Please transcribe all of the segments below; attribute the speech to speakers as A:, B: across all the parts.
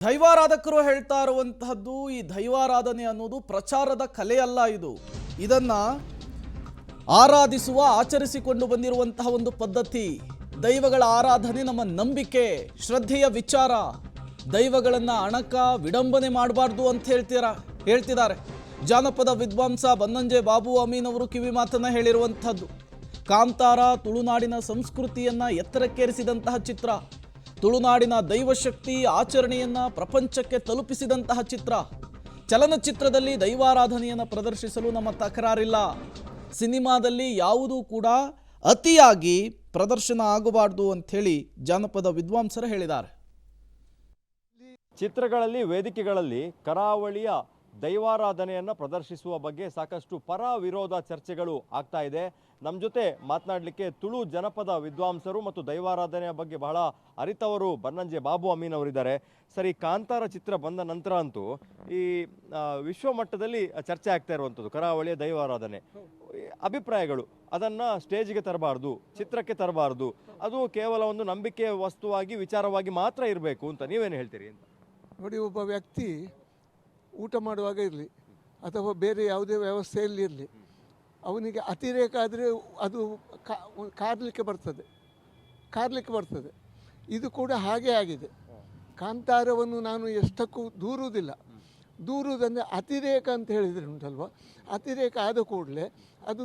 A: ದೈವಾರಾಧಕರು ಹೇಳ್ತಾ ಇರುವಂತಹದ್ದು ಈ ದೈವಾರಾಧನೆ ಅನ್ನೋದು ಪ್ರಚಾರದ ಕಲೆ ಅಲ್ಲ. ಇದನ್ನ ಆರಾಧಿಸುವ ಆಚರಿಸಿಕೊಂಡು ಬಂದಿರುವಂತಹ ಒಂದು ಪದ್ಧತಿ. ದೈವಗಳ ಆರಾಧನೆ ನಮ್ಮ ನಂಬಿಕೆ ಶ್ರದ್ಧೆಯ ವಿಚಾರ. ದೈವಗಳನ್ನ ಅಣಕ ವಿಡಂಬನೆ ಮಾಡಬಾರ್ದು ಅಂತ ಹೇಳ್ತಿದ್ದಾರೆ ಜಾನಪದ ವಿದ್ವಾಂಸ ಬನ್ನಂಜೆ ಬಾಬು ಅಮೀನ್ ಅವರು ಕಿವಿ ಮಾತನ್ನ ಹೇಳಿರುವಂತಹದ್ದು. ಕಾಂತಾರ ತುಳುನಾಡಿನ ಸಂಸ್ಕೃತಿಯನ್ನ ಎತ್ತರಕ್ಕೇರಿಸಿದಂತಹ ಚಿತ್ರ. ತುಳುನಾಡಿನ ದೈವಶಕ್ತಿ ಆಚರಣೆಯನ್ನ ಪ್ರಪಂಚಕ್ಕೆ ತಲುಪಿಸಿದಂತಹ ಚಿತ್ರ. ಚಲನಚಿತ್ರದಲ್ಲಿ ದೈವಾರಾಧನೆಯನ್ನು ಪ್ರದರ್ಶಿಸಲು ನಮ್ಮ ತಕರಾರಿಲ್ಲ. ಸಿನಿಮಾದಲ್ಲಿ ಯಾವುದೂ ಕೂಡ ಅತಿಯಾಗಿ ಪ್ರದರ್ಶನ ಆಗಬಾರ್ದು ಅಂಥೇಳಿ ಜಾನಪದ ವಿದ್ವಾಂಸರು ಹೇಳಿದ್ದಾರೆ.
B: ಚಿತ್ರಗಳಲ್ಲಿ ವೇದಿಕೆಗಳಲ್ಲಿ ಕರಾವಳಿಯ ದೈವಾರಾಧನೆಯನ್ನು ಪ್ರದರ್ಶಿಸುವ ಬಗ್ಗೆ ಸಾಕಷ್ಟು ಪರ ವಿರೋಧ ಚರ್ಚೆಗಳು ಆಗ್ತಾ ಇದೆ. ನಮ್ಮ ಜೊತೆ ಮಾತನಾಡಲಿಕ್ಕೆ ತುಳು ಜನಪದ ವಿದ್ವಾಂಸರು ಮತ್ತು ದೈವಾರಾಧನೆಯ ಬಗ್ಗೆ ಬಹಳ ಅರಿತವರು ಬನ್ನಂಜೆ ಬಾಬು ಅಮೀನ್ ಅವರಿದ್ದಾರೆ. ಸರಿ, ಕಾಂತಾರ ಚಿತ್ರ ಬಂದ ನಂತರ ಅಂತೂ ಈ ವಿಶ್ವ ಮಟ್ಟದಲ್ಲಿ ಚರ್ಚೆ ಆಗ್ತಾ ಇರುವಂಥದ್ದು ಕರಾವಳಿಯ ದೈವಾರಾಧನೆ. ಅಭಿಪ್ರಾಯಗಳು ಅದನ್ನು ಸ್ಟೇಜ್ಗೆ ತರಬಾರ್ದು, ಚಿತ್ರಕ್ಕೆ ತರಬಾರ್ದು, ಅದು ಕೇವಲ ಒಂದು ನಂಬಿಕೆ ವಸ್ತುವಾಗಿ ವಿಚಾರವಾಗಿ ಮಾತ್ರ ಇರಬೇಕು ಅಂತ ನೀವೇನು ಹೇಳ್ತೀರಿ ಅಂತ?
C: ನೋಡಿ, ಒಬ್ಬ ವ್ಯಕ್ತಿ ಊಟ ಮಾಡುವಾಗ ಇರಲಿ ಅಥವಾ ಬೇರೆ ಯಾವುದೇ ವ್ಯವಸ್ಥೆಯಲ್ಲಿ ಇರಲಿ, ಅವನಿಗೆ ಅತಿರೇಕ ಆದರೆ ಅದು ಕಾರ್ಲಿಕ್ಕೆ ಬರ್ತದೆ. ಇದು ಕೂಡ ಹಾಗೇ ಆಗಿದೆ. ಕಾಂತಾರವನ್ನು ನಾನು ಎಷ್ಟಕ್ಕೂ ದೂರುವುದಂದರೆ ಅತಿರೇಕ ಅಂತ ಹೇಳಿದರೆ ಉಂಟಲ್ವ, ಅತಿರೇಕ ಆದ ಕೂಡಲೇ ಅದು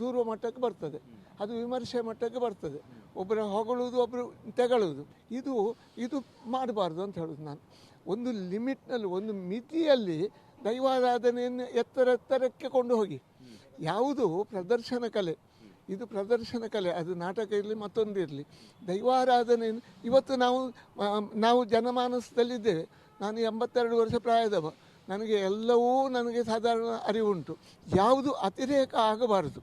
C: ದೂರುವ ಮಟ್ಟಕ್ಕೆ ಬರ್ತದೆ, ಅದು ವಿಮರ್ಶೆ ಮಟ್ಟಕ್ಕೆ ಬರ್ತದೆ. ಒಬ್ಬರ ಹೊಗಳುವುದು, ಒಬ್ಬರು ತೆಗಳುವುದು, ಇದು ಮಾಡಬಾರ್ದು ಅಂತ ಹೇಳೋದು ನಾನು. ಒಂದು ಲಿಮಿಟ್ನಲ್ಲಿ, ಒಂದು ಮಿತಿಯಲ್ಲಿ ದೈವಾರಾಧನೆಯನ್ನು ಎತ್ತರಕ್ಕೆ ಕೊಂಡು ಹೋಗಿ. ಯಾವುದು ಪ್ರದರ್ಶನ ಕಲೆ, ಇದು ಪ್ರದರ್ಶನ ಕಲೆ, ಅದು ನಾಟಕ ಇರಲಿ ಮತ್ತೊಂದು ಇರಲಿ. ದೈವಾರಾಧನೆಯನ್ನು ಇವತ್ತು ನಾವು ಜನಮಾನಸದಲ್ಲಿದ್ದೇವೆ. ನಾನು 82 ವರ್ಷ ಪ್ರಾಯದವ. ನನಗೆ ಸಾಧಾರಣ ಅರಿವುಂಟು. ಯಾವುದು ಅತಿರೇಕ ಆಗಬಾರದು,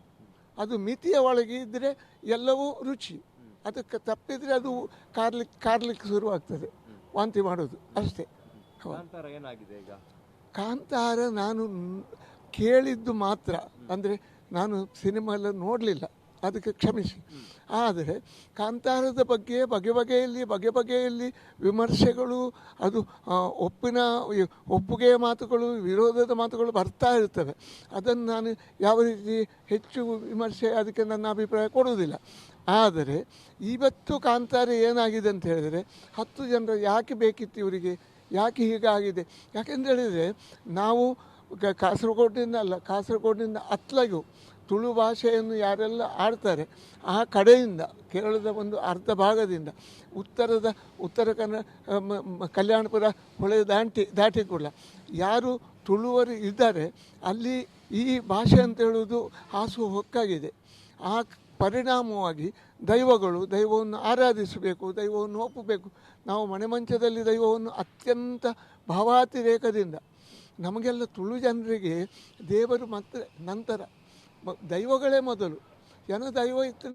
C: ಅದು ಮಿತಿಯ ಒಳಗೆ ಇದ್ದರೆ ಎಲ್ಲವೂ ರುಚಿ. ಅದಕ್ಕೆ ತಪ್ಪಿದರೆ ಅದು ಕಾರ್ಲಿಕ್ಕೆ ಶುರುವಾಗ್ತದೆ, ವಾಂತಿ ಮಾಡೋದು ಅಷ್ಟೇ.
B: ಕಾಂತಾರ ಏನಾಗಿದೆ ಈಗ?
C: ಕಾಂತಾರ ನಾನು ಕೇಳಿದ್ದು ಮಾತ್ರ, ಅಂದರೆ ನಾನು ಸಿನಿಮಾ ಎಲ್ಲ ನೋಡಲಿಲ್ಲ, ಅದಕ್ಕೆ ಕ್ಷಮಿಸಿ. ಆದರೆ ಕಾಂತಾರದ ಬಗ್ಗೆ ಬಗೆ ಬಗೆಯಲ್ಲಿ ವಿಮರ್ಶೆಗಳು, ಅದು ಒಪ್ಪುಗೆಯ ಮಾತುಗಳು, ವಿರೋಧದ ಮಾತುಗಳು ಬರ್ತಾ ಇರ್ತವೆ. ಅದನ್ನು ನಾನು ಯಾವ ರೀತಿ ಹೆಚ್ಚು ವಿಮರ್ಶೆ ಅದಕ್ಕೆ ನನ್ನ ಅಭಿಪ್ರಾಯ ಕೊಡುವುದಿಲ್ಲ. ಆದರೆ ಇವತ್ತು ಕಾಂತಾರ ಏನಾಗಿದೆ ಅಂತ ಹೇಳಿದರೆ, 10 ಜನರು ಯಾಕೆ ಬೇಕಿತ್ತು ಇವರಿಗೆ, ಯಾಕೆ ಹೀಗಾಗಿದೆ? ಯಾಕೆಂತ ಹೇಳಿದರೆ, ನಾವು ಕಾಸರಗೋಡಿನಿಂದ ಅತ್ಲಗೂ ತುಳು ಭಾಷೆಯನ್ನು ಯಾರೆಲ್ಲ ಆಡ್ತಾರೆ ಆ ಕಡೆಯಿಂದ, ಕೇರಳದ ಒಂದು ಅರ್ಧ ಭಾಗದಿಂದ ಉತ್ತರ ಕಲ್ಯಾಣಪುರ ಹೊಳೆ ದಾಟಿ ಕೂಡ ಯಾರು ತುಳುವರು ಇದ್ದಾರೆ, ಅಲ್ಲಿ ಈ ಭಾಷೆ ಅಂತ ಹೇಳುವುದು ಹಾಸು ಹೊಕ್ಕಾಗಿದೆ. ಆ ಪರಿಣಾಮವಾಗಿ ದೈವವನ್ನು ಆರಾಧಿಸಬೇಕು, ದೈವವನ್ನು ಒಪ್ಪಬೇಕು. ನಾವು ಮನೆ ಮಂಚದಲ್ಲಿ ದೈವವನ್ನು ಅತ್ಯಂತ ಭಾವಾತಿರೇಕದಿಂದ, ನಮಗೆಲ್ಲ ತುಳು ಜನರಿಗೆ ದೇವರು ನಂತರ, ದೈವಗಳೇ ಮೊದಲು. ದೈವ ಇತ್ತು